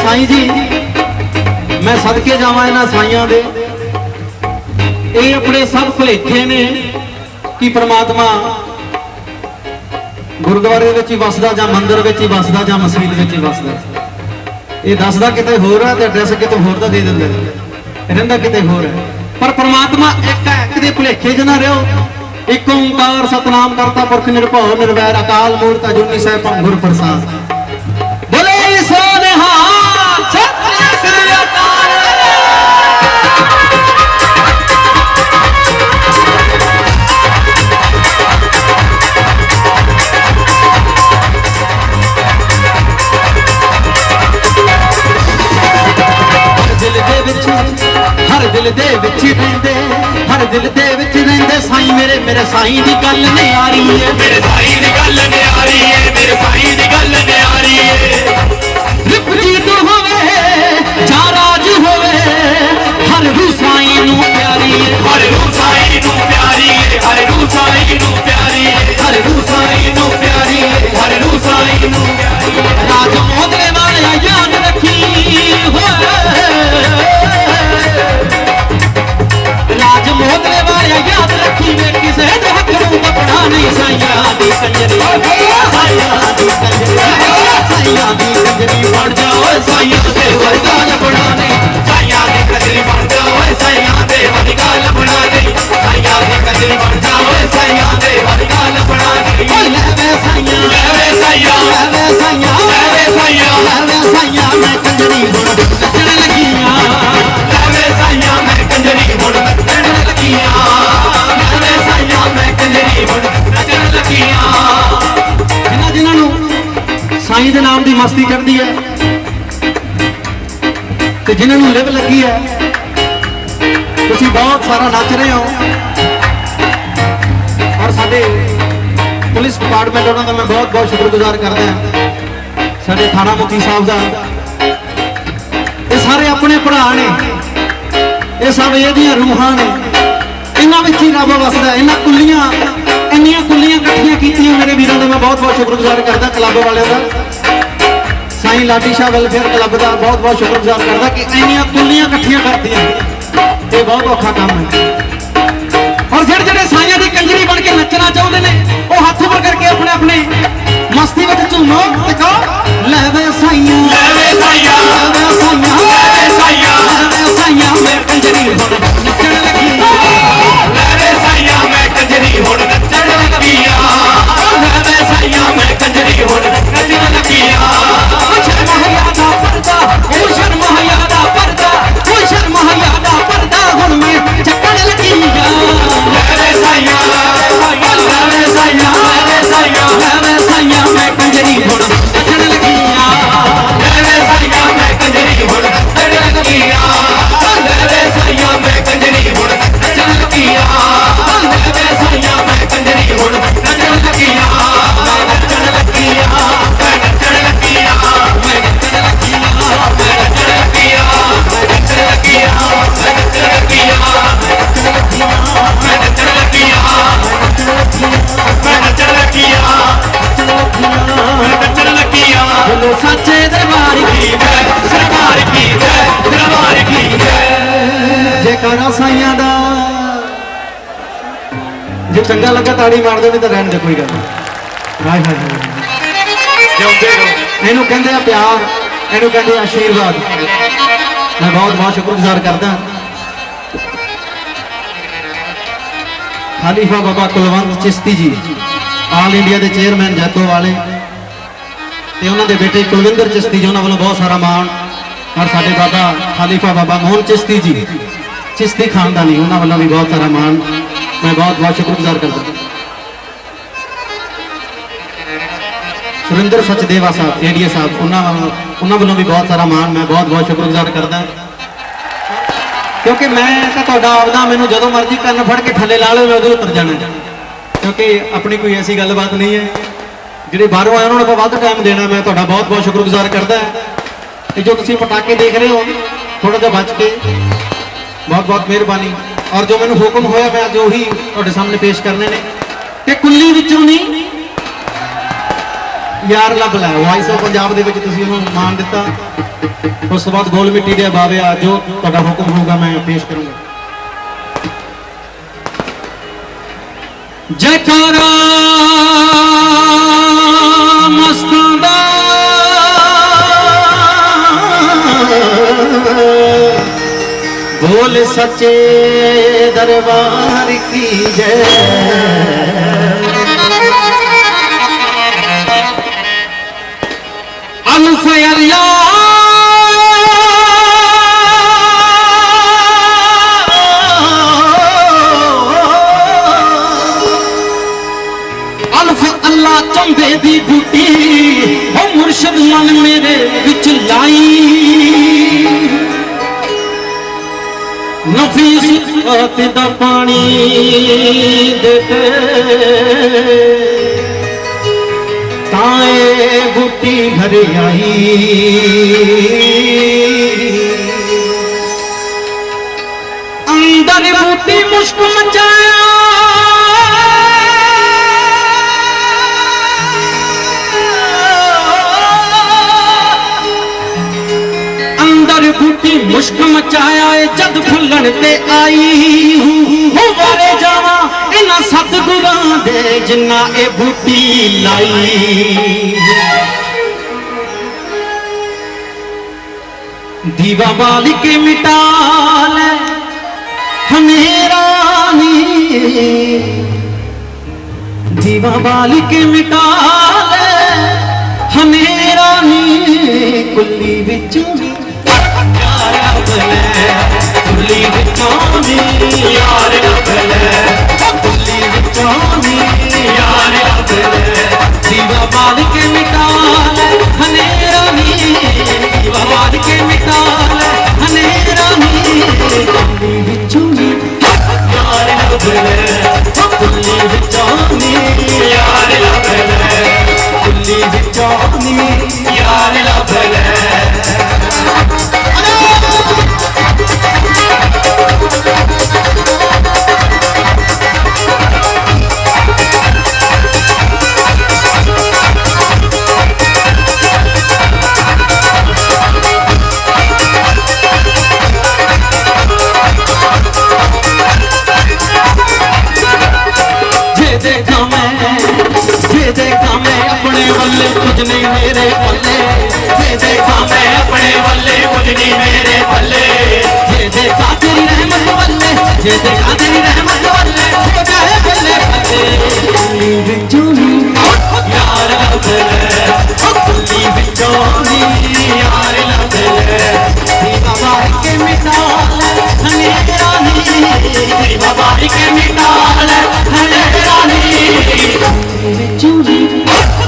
साईं जी मैं सदके जावां इन्हां साईयां दे, ये अपने सब भुलेखे ने कि परमात्मा गुरुद्वारे विच ही वसदा जां मंदिर विच ही वसदा जां मसीत विच ही वसदा। ये दसदा किते होर है ते एड्रैस किते होर दा दे दिंदे ने, रहिंदा किते होर है। पर परमात्मा एक है, किते भुलेखे च ना रहो। एक ओंकार सतनाम करता पुरख निरभउ निर्वैर अकाल मूरत अजूनी सैभं गुर प्रसाद। बोले सो निहाल सत श्री अकाल। हर दिल दे विच रहिंदे, हर दिल दे विच रहिंदे साईं मेरे, मेरे साईं दी गल न्यारी है, मेरे साईं दी गल न्यारी है, मेरे साईं दी गल न्यारी है। रिपजीत होवे जा राज होवे, हर रूह साईं नू प्यारी है, हर रूह साईं नू प्यारी है, हर रूह साईं नू प्यारी है, हर रूह साईं नू प्यारी है, हर रूह साईं नू प्यारी है। राज मोदले वाले याद रखी राज मोदले वाले याद रखी वे किसे दे हक नू बपड़ा नहीं। साईयां दी कंजरी, साईयां दी कंजरी, साईयां दी कंजरी बन जाओ, साईयां दे वर्गा लबड़ा नहीं। साईयां दी कंजरी बन जाओ, साईयां दे वर्गा लबड़ा नहीं। साईयां दी कंजरी बन जाओ, साईयां दे वर्गा लबड़ा नहीं। ओ लेवे साईयां, लेवे साईयां, लेवे साईयां, लेवे साईयां, लेवे साईयां मैं कंजरी हुण नचण लगियां। लेवे साईयां मैं कंजरी हुण नचण लगियां। लेवे साईयां मैं कंजरी हुण नचण लगियां। जिन्हां जिन्हां नूं साईं दे नाम दी मस्ती चढ़दी है ते जिन्हां नूं लिव लगी है, तुसीं बहुत सारा नच रहे हो। और साडे पुलिस डिपार्टमेंट उन्हां दा मैं बहुत बहुत शुक्रगुजार करदा हां। साडे थाना मुखी साहब दा, ये सारे अपने भरा ने, ये सब इहदियां रूहां ने, इन्हां विच ही रब वसदा। इन्हां कुल्लियां इन्नियां कुल्लियां इकट्ठियां कीतियां मेरे वीरों का मैं बहुत बहुत शुक्रगुजार करदा। क्लब वाले का, साईं लाडी शाह वेलफेयर क्लब का बहुत बहुत शुक्रगुजार करदा कि इन्नियां कुल्लियां इकट्ठियां करदियां। ये बहुत औखा काम है। और जेड़े जेड़े साईयां दी कंजरी बन के नचना चाहते हैं वो हाथ उपर करके अपने अपने मस्ती में झूमो ते कहो लेवे साईयां, लेवे साईयां, लेवे साईयां, लेवे साईयां, लेवे साईयां मैं कंजरी हुण नचण लगी। लेवे साईयां मैं कंजरी हुण नचण लगियां। लेवे साईयां मैं कंजरी हुण नचण लगियां। शर्म हया दा पर्दा, ओ शर्म हया दा पर्दा, ओ शर्म हया दा पर्दा हुण मैं झक्कण लगियां। लेवे साईयां, लेवे साईयां, लेवे साईयां, लेवे साईयां मैं कंजरी हुण नचण लगियां। लेवे साईयां मैं कंजरी हुण नचण लगियां। लेवे साईयां मैं कंजरी हुण नचण लगियां। लेवे साईयां मैं कंजरी हुण नचण लगियां। मैं नचण लगियां, मैं नचण लगियां, मैं नचण लगियां, मैं नचण लगियां, मैं नचण लगियां, मैं नचण लगियां, मैं नचण लगियां, मैं नचण लगियां, मैं नचण लगियां। बोलो सच्चे दरबार की जय सरकार की जय, दरबार की जय। जयकारा साईयां दा। जे चंगा लगा ताड़ी मार दो, नहीं तो रहन दे, कोई गल नहीं। हाय हाय हाय, जिਉਂਦੇ ਰਹੋ। इनू कहते हैं प्यार, इनू कहते हैं आशीर्वाद। मैं बहुत बहुत शुक्रगुजार करदा खालीफा बाबा कुलवंत चिश्ती जी, आल इंडिया के चेयरमैन जैतो वाले, ते उन्हां दे बेटे कुलविंदर चिश्ती जी, उन्हां वालों बहुत सारा मान। और साडे बाबा खालीफा बाबा मोहन चिश्ती जी, चिश्ती खानदानी, उन्हां वालों भी बहुत सारा मान। मैं बहुत बहुत शुक्रगुजार करदा। सुरिंदर सचदेवा साहब एडीए साहब, उन्हां वालों भी बहुत सारा मान। मैं बहुत बहुत शुक्रगुजार करदा क्योंकि मैं तो तुहाडा आपदा, मैनूं जदों मर्जी कंन फड़ के थल्ले ला लो, मैं उदों उतर जाना, क्योंकि अपनी कोई ऐसी गलबात नहीं है। ਜਿਹੜੇ ਬਾਹਰੋਂ ਆਏ ਉਹਨਾਂ ਨੂੰ ਆਪਾਂ ਵੱਧ ਟਾਈਮ ਦੇਣਾ। ਮੈਂ ਤੁਹਾਡਾ ਬਹੁਤ ਬਹੁਤ ਸ਼ੁਕਰਗੁਜ਼ਾਰ ਕਰਦਾ। ਤੇ ਜੋ ਤੁਸੀਂ ਪਟਾਕੇ ਦੇਖ ਰਹੇ ਹੋ, ਥੋੜਾ ਜਿਹਾ ਬਚ ਕੇ, ਬਹੁਤ ਬਹੁਤ ਮਿਹਰਬਾਨੀ। ਔਰ ਜੋ ਮੈਨੂੰ ਹੁਕਮ ਹੋਇਆ ਮੈਂ ਅੱਜ ਉਹੀ ਤੁਹਾਡੇ ਸਾਹਮਣੇ ਪੇਸ਼ ਕਰਨੇ ਨੇ। ਤੇ ਕੁੱਲੀ ਵਿੱਚੋਂ ਨਹੀਂ यार लभ लै वॉइस ऑफ पंजाब दे विच तुसीं उन्होंने मान दिता। उस तो बाद गोल मिट्टी दे बावे आ जो तुहाडा हुक्म होगा मैं पेश करूंगा। जयकारा मस्तां दा बोल सच्चे दरबार की जय। अल्फ अल्लाह अल्फ अल्लाह चंबे दी बूटी ओ मुर्शद मन मेरे विच लाई। नफीस रात दा पानी दे ताए बूटी घर आई। अंदर बूटी मुश्क मचाया अंदर बूटी मुश्क मचाया जद फुलन ते आई। हो वारे जावा इन्हां सतगुरां दे जिन्ना ए बूटी लाई। दीवा बाल के मिटा ले हमेरा नी दीवा बाल के मिटा ले हमेरा नी। कुल्ली विचों कुल्ली विचों यार लभ ले कुल्ली विचों यार लभ ले। दीवा बाल के मिटा ले हनेरा नी दीवा बाल के मिटा ले हनेरा नी। कुल्ली विचों यार लभ ले कुल्ली विचों यार लभ ले कुल्ली विचों यार लभ ले। देखा मैं अपने वल्ले कुछ नहीं मेरे पल्ले ये देखा मैं अपने वल्ले कुछ नहीं मेरे पल्ले। ये देखा तेरी रहमत वल्ले ये देखा तेरी रहमत वल्ले हो गए बल्ले बल्ले। कुल्ली विचों यार लभ ले कुल्ली विचों यार लभ ले। दीवा बाल के मिटा ले हनेरा नी दीवा बाल के मिटा ले हनेरा नी।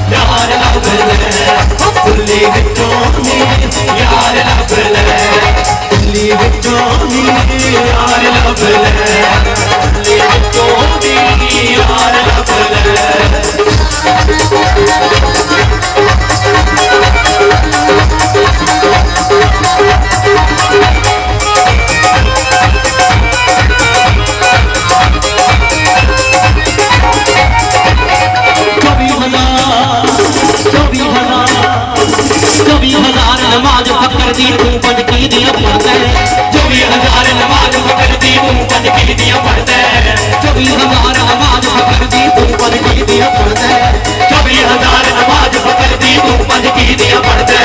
यार लभ ले कुल्ली विचों यार लभ ले कुल्ली विचों यार लभ ले कुल्ली विचों यार लभ ले। नमाज फकर दी तू पंज की दियां पढ़दा 24,000 नमाज फकर दी तू पंज की दियां पढ़दा 24,000 नमाज फकर दी तू पंज की दियां पढ़दा 24,000 नमाज फकर दी तू पंज की दियां पढ़दा।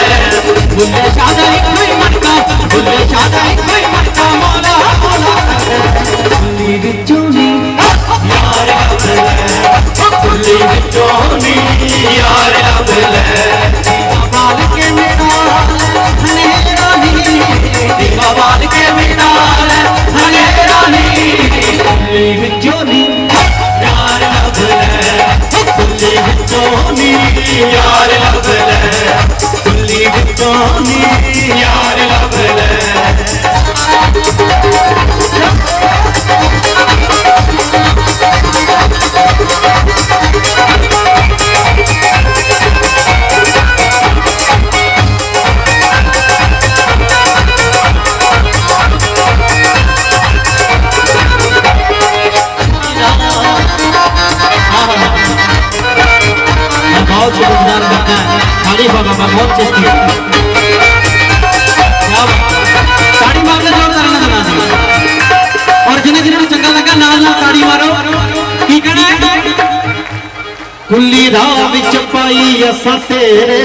बुल्ले शादा इको ही मनका बुल्ले शादा इको ही मनका मौला मौला कुल्ली विचों यार लभ ले कुल्ली विचों यार लभ ले। बाल के मिटा हनेरा नी दीवा बाल के मिटा हनेरा नी। कुल्ली विचों यार लभ ले कुल्ली विचों यार लभ ले कुल्ली विचों यार लभ ले। शरीफा बाबा बहुत चिश्ती ताड़ी मार के जोरदार ना और जिन्हें जिन्हें चंगा लगा नाल नाल ताड़ी मारो की कहना है कुल्ली राह विच पाई असा तेरे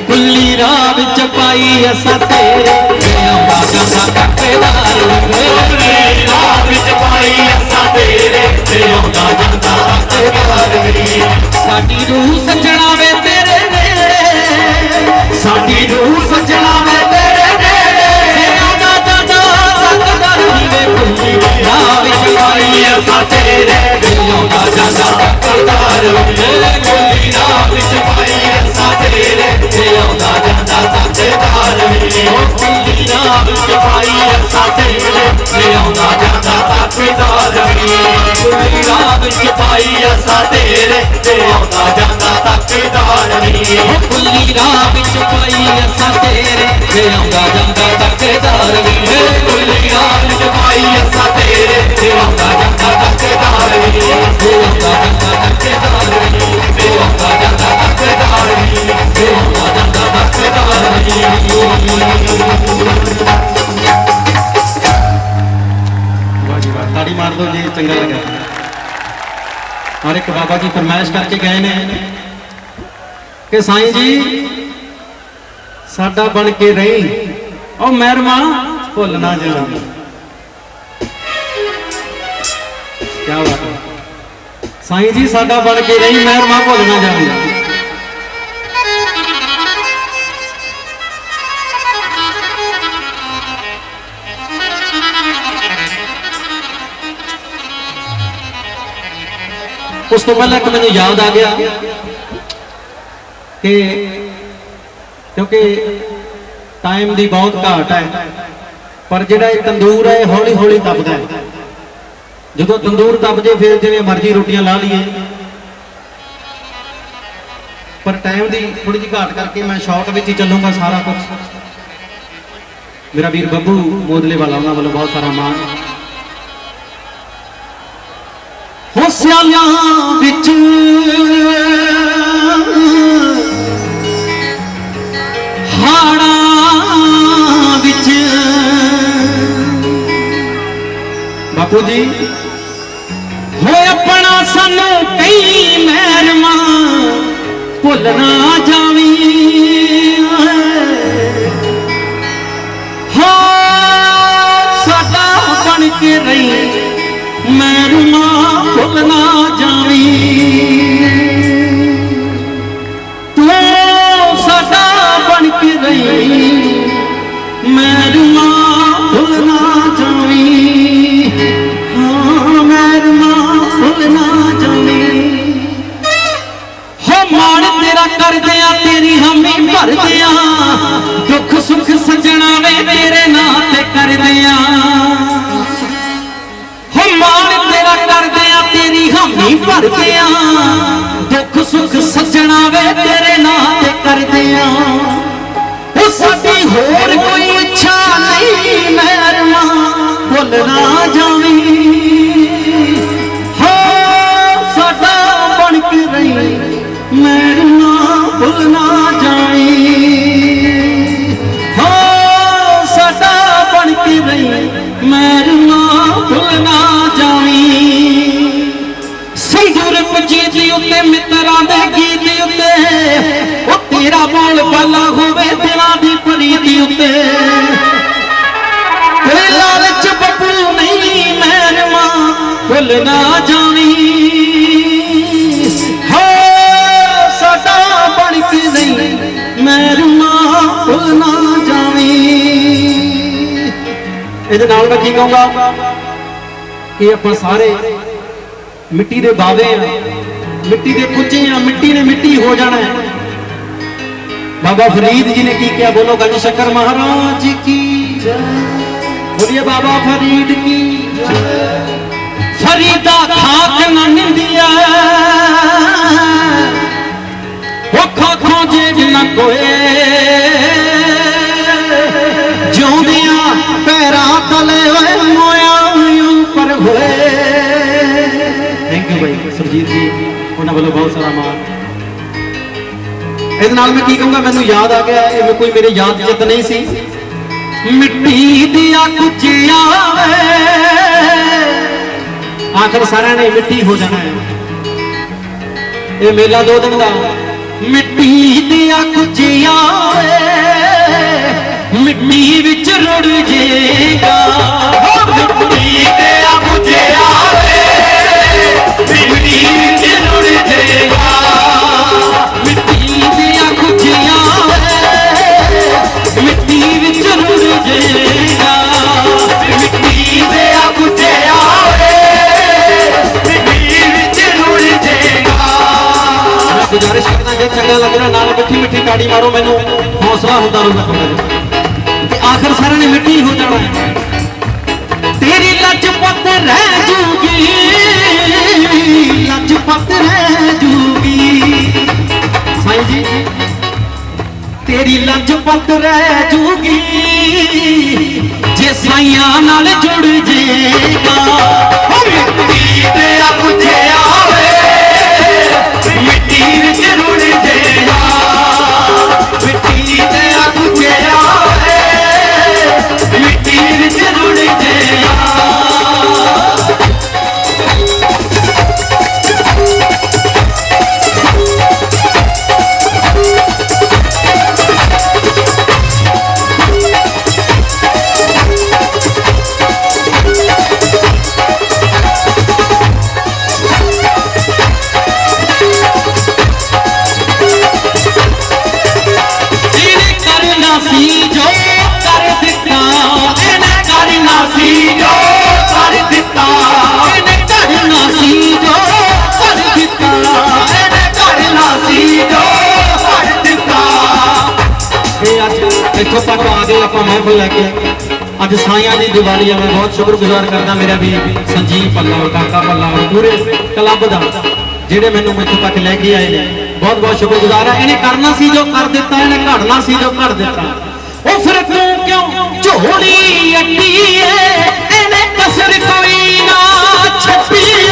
कुल्ली राह विच पाई असा तेरे आंदा जांदा काकेदार कुल्ली राह विच पाई असा तेरे आंदा जांदा काकेदार साडी रूह सजना वे तेरे नेड़े साडी रूह सजना वे तेरे नेड़े आंदा जांदा काकेदार वे कुल्ली राह विच पाई असा तेरे आंदा जांदा काकेदार कुल्ली राह विच पाई असा तेरे आंदा जांदा काकेदार कुल्ली राह विच पाई असा तेरे आंदा जांदा काकेदार कुल्ली राह विच पाई असा तेरे आंदा जांदा काकेदार कुल्ली राह विच पाई असा तेरे आंदा जांदा काकेदार कुल्ली राह विच पाई असा तेरे आंदा जांदा काकेदार आंदा जांदा काकेदार आंदा जांदा काकेदार आंदा जांदा काकेदार ताड़ी मार दो जी चंगा लगा और एक बाबा जी फरमाइश करके गए ने कि साईं जी साडा बन के रही और मेहरमा भुल ना जाना क्या बात है साईं जी साडा बन के रही मेहरमा भुल ना जाना उस तो पहले मैंने याद आ गया कि क्योंकि टाइम की बहुत घाट है पर जिहड़ा तंदूर है हौली हौली तपदा है जो तंदूर तप जाए फिर जिवें मर्जी रोटियां ला लीए पर टाइम की थोड़ी जी घाट करके मैं शॉर्ट में ही चलूंगा सारा कुछ मेरा वीर बब्बू मोदले वाला उन्होंने वालों बहुत सारा मान हो सियालां विच हाड़ां विच बापू जी हो अपना सानू कई मेहरमा भुल ना जावी हो साडा बन के रही मेहरमा भुल ना जावी तू साडा बन के रही मेहरमा भुल ना जावी हाँ मेहरमा भुल ना जावी हो मान तेरा कर दिया तेरी हामी भर दिया दुख सुख सजना वे तेरे नां ते कर दिया मान तेरा कर दिया तेरी हामी भर दिया दुख सुख सजना वे तेरे नां ते कर दिया साडी होर कोई इच्छा नहीं मेहरमा भुल ना जावी हो साडा बन के रही मेहरमा भुल ना जावी हो साडा बन के रही मेहरमा भुल ना मित्रां दे गीत उत्ते ओ तेरा बोल बाला होवे दिलां दी प्रीति उत्ते कोई लालच बब्बू नहीं मेहरमा भुल ना जावी हो साडा बन के नहीं मेहरमा भुल ना जावी इहदे नाल मैं की कहूंगा कि आपां सारे मिट्टी दे बावे आ मिट्टी के कुचे हैं मिट्टी ने मिट्टी हो जाना है बाबा फरीद जी ने की क्या बोलो गंज शक्कर महाराज की बोलिए बाबा फरीद की फरीदा खाक न निंदिया वो खाखों जेज न कोए जोंदिया पैरा तले मोया ऊपर होए थैंक यू भाई सुरजीत जी उन्होंने बोलो बहुत सारा मान ਇਹਦੇ ਨਾਲ ਮੈਂ ਕੀ ਕਹੂੰਗਾ, ਮੈਨੂੰ ਯਾਦ ਆ ਗਿਆ, ਇਹ ਕੋਈ ਮੇਰੇ ਯਾਦ ਜਿੱਤ ਨਹੀਂ ਸੀ। ਮਿੱਟੀ ਦੀਆਂ ਕੁੱਜੀਆਂ ਆਖਰ ਸਾਰਿਆਂ ਨੇ ਮਿੱਟੀ ਹੋ ਜਾਣਾ ਹੈ। ਇਹ ਮੇਲਾ 2 ਦਿਨ ਦਾ। ਮਿੱਟੀ ਦੀਆਂ ਕੁੱਜੀਆਂ ਮਿੱਟੀ ਵਿੱਚ ਰੁੜ ਜੇਗਾ, ਮਿੱਟੀ ਦੀਆਂ ਕੁੱਜੀਆਂ ਮਿੱਟੀ ਵਿੱਚ ਰੁੜ ਜੇਗਾ, ਮਿੱਟੀ ਦੀਆਂ ਕੁੱਜੀਆਂ ਮਿੱਟੀ ਵਿੱਚ ਰੁੜ ਜੇਗਾ, ਮਿੱਟੀ ਦੀਆਂ ਕੁੱਜੀਆਂ ਮਿੱਟੀ ਵਿੱਚ ਰੁੜ ਜੇਗਾ। ਮੈਂ ਗੁਜ਼ਾਰਿਸ਼ ਕਰਦਾ ਜੇ ਚੰਗਾ ਲੱਗ ਰਿਹਾ ਨਾਲ ਮਿੱਠੀ ਮਿੱਠੀ ਤਾੜੀ ਮਾਰੋ, ਮੈਨੂੰ ਹੌਸਲਾ ਹੁੰਦਾ ਰਹੂਗਾ ਕਿ ਆਖਰ ਸਾਰਿਆਂ ਨੇ ਮਿੱਟੀ ਹੋ ਜਾਣਾ ਹੈ। ਤੇਰੀ ਲਜਪਤ ਰਹਿ ਜੂਗੀ, ਲਜਪਤ ਰਹਿ ਜੂਗੀ ਸਾਈਂ ਜੀ, ਤੇਰੀ ਲਜਪਤ ਰਹਿ ਜੂਗੀ ਜੇ ਸਾਈਆਂ ਨਾਲ ਜੁੜ ਜੇਗਾ। ਮਿੱਟੀ ਦੀਆਂ ਕੁੱਜੀਆਂ ਮਿੱਟੀ ਵਿੱਚ ਰੁੜ ਜੇਗਾ, ਮਿੱਟੀ ਦੀਆਂ ਕੁੱਜੀਆਂ ਮਿੱਟੀ ਵਿੱਚ ਰੁੜ ਜੇਗਾ। ਇੱਥੋਂ ਤੱਕ ਆ ਗਏ ਆਪਾਂ ਮਹਿਫਲ ਲੈ ਕੇ। ਅੱਜ ਸਾਈਆਂ ਦੀ ਦੀਵਾਲੀ ਆ। ਮੈਂ ਬਹੁਤ ਸ਼ੁਕਰਗੁਜ਼ਾਰ ਕਰਦਾ ਮੇਰਾ ਵੀ ਸੰਜੀਵ ਪੱਲਾ, ਕਾਕਾ ਪੱਲਾ, ਪੂਰੇ ਕਲੱਬ ਦਾ ਜਿਹੜੇ ਮੈਨੂੰ ਇੱਥੋਂ ਤੱਕ ਲੈ ਕੇ ਆਏ ਨੇ। ਬਹੁਤ ਬਹੁਤ ਸ਼ੁਕਰਗੁਜ਼ਾਰ ਆ। ਇਹਨੇ ਕਰਨਾ ਸੀ ਜੋ ਕਰ ਦਿੱਤਾ, ਇਹਨੇ ਘੜਨਾ ਸੀ ਜੋ ਘੜ ਦਿੱਤਾ। ਉਹ ਫਿਰ ਤੂੰ ਕਿਉਂ ਝੋਲੀ ਅੱਡੀਏ, ਇਹਨੇ ਕਸਰ ਕੋਈ ਨਾ ਛੱਡੀਏ।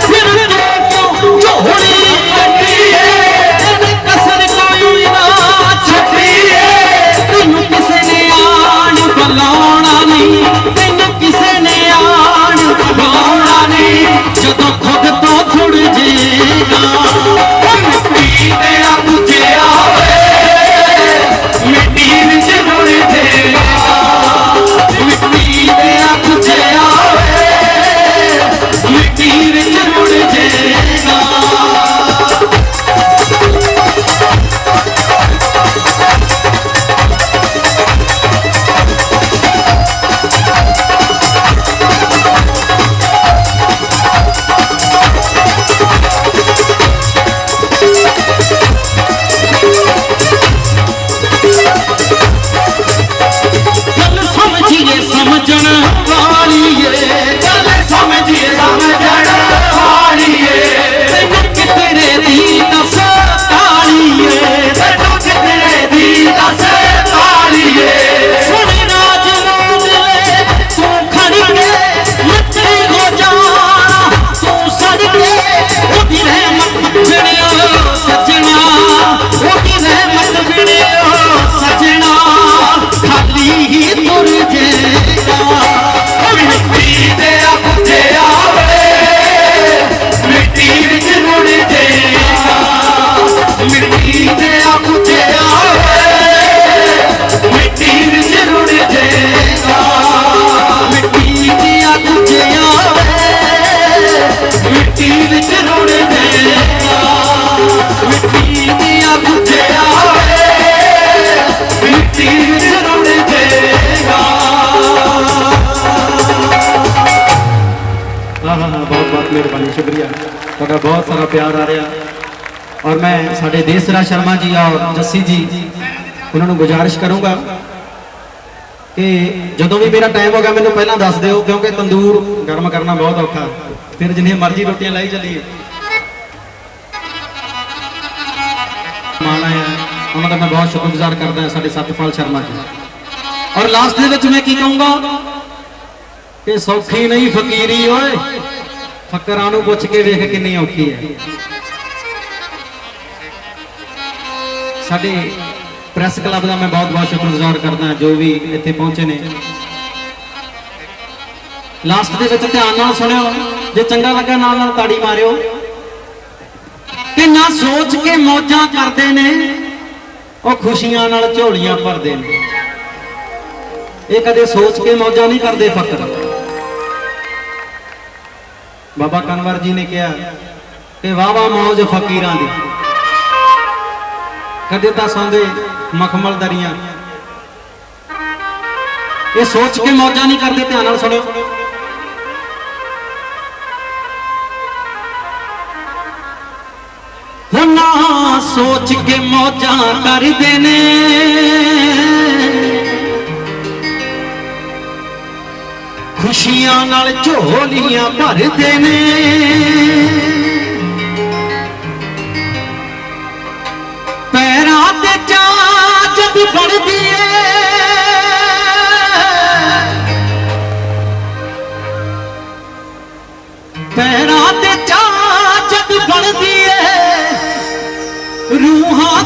ਫਿਰ ਤੂੰ ਕਿਉਂ ਝੋਲੀ ਅੱਡੀਏ, ਇਹਨੇ ਕਸਰ ਕੋਈ ਨਾ ਛੱਡੀਏ। ਤੈਨੂੰ ਕਿਸੇ ਨੇ ਆਣ ਬੁਲਾਉਣਾ ਨਹੀਂ, ਤੈਨੂੰ ਕਿਸੇ ਨੇ ਆਣ ਬੁਲਾਉਣਾ ਨਹੀਂ, ਜਦੋਂ ਖੁਦ ਤੋਂ ਥੁੜ ਜੇਗਾ। ਮਿੱਟੀ ਦੀਆਂ ਕੁੱਜੀਆਂ ਮਿੱਟੀ ਵਿੱਚ ਰੁੜ ਜੇਗਾ, ਮਿੱਟੀ ਦੀਆਂ ਕੁੱਜੀਆਂ ਮਿੱਟੀ ਵਿੱਚ ਰੁੜ ਜੇਗਾ। ਗੱਲ ਸਮਝੀਏ ਸਮਝਣ ਵਾਲੀਏ, ਚੱਲ ਸਮਝੀਏ ਸਮਝਣ ਵਾਲੀਏ, ਤੈਨੂੰ ਕਿਤਰੇ ਦੀ ਦੱਸ ਕਾਲੀਏ। ਤੈਨੂੰ ਕਿਤਰੇ ਦੀ ਦੱਸ ਕਾਲੀਏ। ਸੁਣ ਰਾਜ ਰੋਂਦਲੇ ਤੂੰ ਖੜ ਕੇ ਮਿੱਟੀ ਹੋ ਜਾਣਾ, ਤੂੰ ਸੜ ਕੇ ਉਹਦੀ ਰਹਿਮਤ ਬਿਣਿਓ ਸੱਜਣਾ, ਉਹਦੀ ਰਹਿਮਤ ਬਿਣਿਓ ਸੱਜਣਾ, ਖਾਲੀ ਹੀ ਤੁਰ ਜੇਗਾ। ਮਿੱਟੀ ਦੀਆਂ ਕੁੱਜੀਆਂ ਮਿੱਟੀ ਵਿੱਚ ਰੁੜ ਜੇਗਾ, ਮਿੱਟੀ ਦੀਆਂ ਕੁੱਜੀਆਂ ਮਿੱਟੀ ਵਿੱਚ ਰੁੜ ਜੇਗਾ। ਮਿੱਟੀ ਦੀਆਂ ਕੁੱਜੀਆਂ ਮਿੱਟੀ ਵਿੱਚ ਰੁੜ ਜੇਗਾ, ਮਿੱਟੀ ਦੀਆਂ ਕੁੱਜੀਆਂ ਮਿੱਟੀ ਵਿੱਚ ਰੁੜ ਜੇਗਾ। बहुत बहुत मेहरबानी, शुक्रिया ਤੁਹਾਡਾ बहुत सारा प्यार आ रहा। और मैं साढ़े देसराज शर्मा जी और जस्सी जी उन्होंने गुजारिश करूँगा कि ਜਦੋਂ भी मेरा टाइम होगा मैंने पहला दस दिओ, क्योंकि तंदूर गर्म करना बहुत औखा। फिर जिन्हें मर्जी रोटियां लाई चलिए। मान आया उन्होंने मैं बहुत शुक्रगुजार करता है साढ़े सतपाल शर्मा जी। और लास्ट ਦੇ ਵਿੱਚ मैं की कहूँगा कि सौखी नहीं फकीरी ओए, फकरां नूं पुछ के वेख किन्नी औखी है। ਸਾਡੇ ਪ੍ਰੈਸ ਕਲੱਬ ਦਾ ਮੈਂ ਬਹੁਤ ਬਹੁਤ ਸ਼ੁਕਰਗੁਜ਼ਾਰ ਕਰਦਾ ਜੋ ਵੀ ਇੱਥੇ ਪਹੁੰਚੇ ਨੇ। ਲਾਸਟ ਦੇ ਵਿੱਚ ਧਿਆਨ ਨਾਲ ਸੁਣਿਓ, ਜੇ ਚੰਗਾ ਲੱਗਾ ਨਾਲ ਨਾਲ ਤਾੜੀ ਮਾਰਿਓ। ਕਿ ਨਾ ਸੋਚ ਕੇ ਮੌਜਾਂ ਕਰਦੇ ਨੇ ਉਹ ਖੁਸ਼ੀਆਂ ਨਾਲ ਝੋਲੀਆਂ ਭਰਦੇ ਨੇ। ਇਹ ਕਦੇ ਸੋਚ ਕੇ ਮੌਜਾਂ ਨਹੀਂ ਕਰਦੇ ਫਕਰ। ਬਾਬਾ ਕਨਵਰ ਜੀ ਨੇ ਕਿਹਾ ਕਿ ਵਾਹ ਵਾਹ ਮੌਜ ਫਕੀਰਾਂ ਦੀ, ਕਦੇ ਤਾਂ ਸੌਂਦੇ ਮਖਮਲ ਦਰੀਆਂ। ਇਹ ਸੋਚ ਕੇ ਮੌਜਾਂ ਨਹੀਂ ਕਰਦੇ। ਧਿਆਨ ਨਾਲ ਸੁਣਿਓ। ਉਹ ਨਾ ਸੋਚ ਕੇ ਮੌਜਾਂ ਕਰਦੇ ਨੇ ਖੁਸ਼ੀਆਂ ਨਾਲ ਝੋਲੀਆਂ ਭਰਦੇ ਨੇ। ਪੈਰਾਂ ਤੇ ਚਾਹ ਜਦ ਬਣਦੀ ਏ ਪੈਰਾਂ ਤੇ ਚਾਹ ਜਦ ਬਣਦੀ ਏ ਰੂਹਾਂ